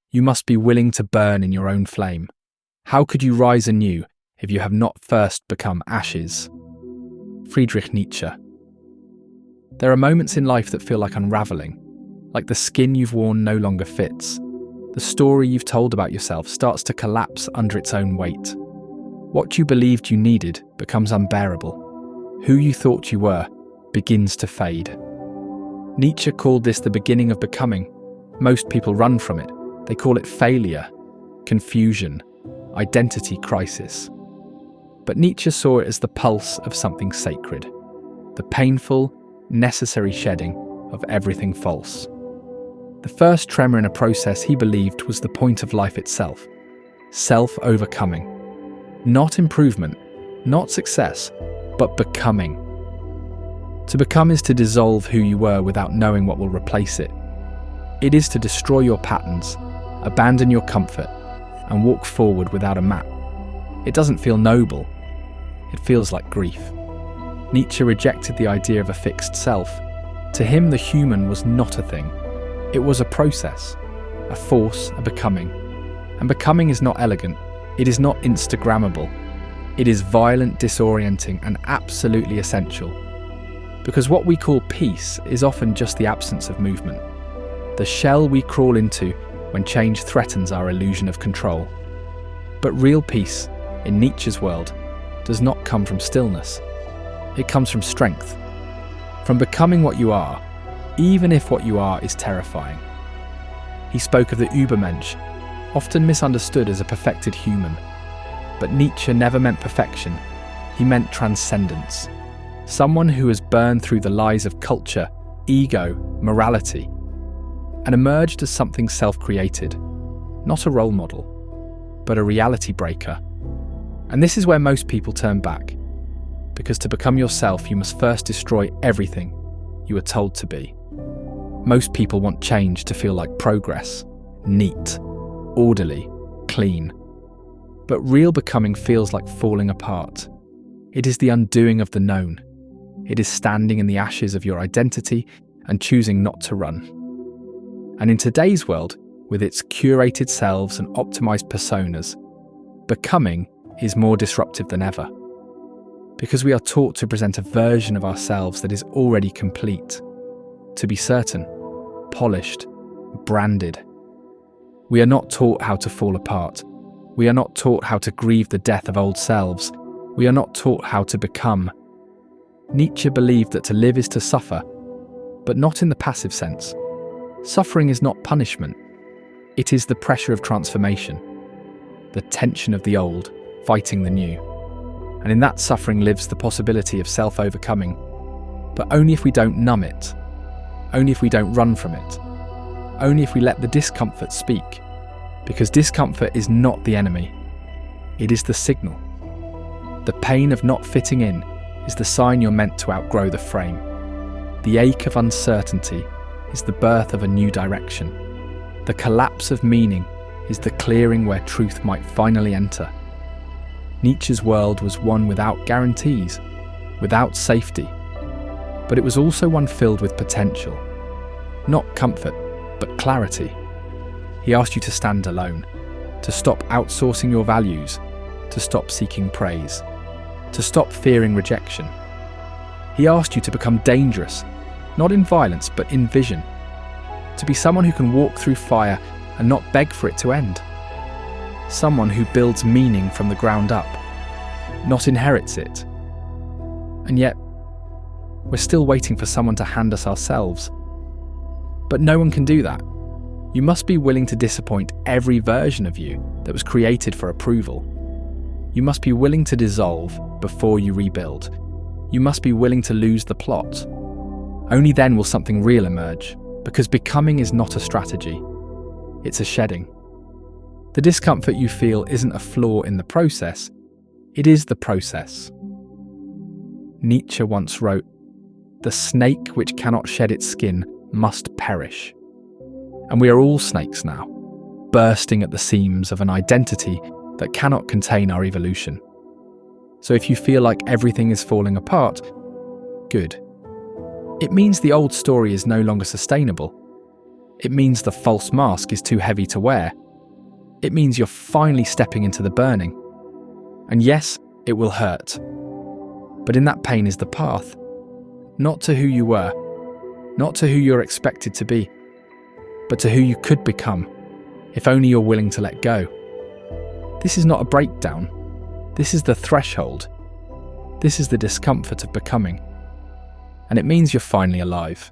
You must be willing to burn in your own flame. How could you rise anew if you have not first become ashes? Friedrich Nietzsche. There are moments in life that feel like unravelling, like the skin you've worn no longer fits. The story you've told about yourself starts to collapse under its own weight. What you believed you needed becomes unbearable. Who you thought you were begins to fade. Nietzsche called this the beginning of becoming. Most people run from it. They call it failure, confusion, identity crisis. But Nietzsche saw it as the pulse of something sacred, the painful, necessary shedding of everything false. The first tremor in a process he believed was the point of life itself, self-overcoming. Not improvement, not success, but becoming. To become is to dissolve who you were without knowing what will replace it. It is to destroy your patterns, abandon your comfort, and walk forward without a map. It doesn't feel noble. It feels like grief. Nietzsche rejected the idea of a fixed self. To him, the human was not a thing. It was a process, a force, a becoming. And becoming is not elegant. It is not Instagrammable. It is violent, disorienting, and absolutely essential. Because what we call peace is often just the absence of movement. The shell we crawl into when change threatens our illusion of control. But real peace, in Nietzsche's world, does not come from stillness. It comes from strength, from becoming what you are, even if what you are is terrifying. He spoke of the Übermensch, often misunderstood as a perfected human. But Nietzsche never meant perfection, he meant transcendence. Someone who has burned through the lies of culture, ego, morality, and emerged as something self-created, not a role model, but a reality breaker. And this is where most people turn back, because to become yourself, you must first destroy everything you were told to be. Most people want change to feel like progress, neat, orderly, clean. But real becoming feels like falling apart. It is the undoing of the known. It is standing in the ashes of your identity and choosing not to run. And in today's world, with its curated selves and optimized personas, becoming is more disruptive than ever. Because we are taught to present a version of ourselves that is already complete, to be certain, polished, branded. We are not taught how to fall apart. We are not taught how to grieve the death of old selves. We are not taught how to become. Nietzsche believed that to live is to suffer, but not in the passive sense. Suffering is not punishment. It is the pressure of transformation, the tension of the old fighting the new. And in that suffering lives the possibility of self-overcoming, but only if we don't numb it, only if we don't run from it, only if we let the discomfort speak, because discomfort is not the enemy, it is the signal. The pain of not fitting in is the sign you're meant to outgrow the frame. The ache of uncertainty is the birth of a new direction. The collapse of meaning is the clearing where truth might finally enter. Nietzsche's world was one without guarantees, without safety, but it was also one filled with potential. Not comfort, but clarity. He asked you to stand alone, to stop outsourcing your values, to stop seeking praise, to stop fearing rejection. He asked you to become dangerous, not in violence, but in vision, to be someone who can walk through fire and not beg for it to end. Someone who builds meaning from the ground up, not inherits it. And yet, we're still waiting for someone to hand us ourselves. But no one can do that. You must be willing to disappoint every version of you that was created for approval. You must be willing to dissolve before you rebuild. You must be willing to lose the plot. Only then will something real emerge, because becoming is not a strategy. It's a shedding. The discomfort you feel isn't a flaw in the process, it is the process. Nietzsche once wrote, "The snake which cannot shed its skin must perish." And we are all snakes now, bursting at the seams of an identity that cannot contain our evolution. So if you feel like everything is falling apart, good. It means the old story is no longer sustainable. It means the false mask is too heavy to wear. It means you're finally stepping into the burning. And yes, it will hurt. But in that pain is the path. Not to who you were, not to who you're expected to be, but to who you could become, if only you're willing to let go. This is not a breakdown. This is the threshold. This is the discomfort of becoming. And it means you're finally alive.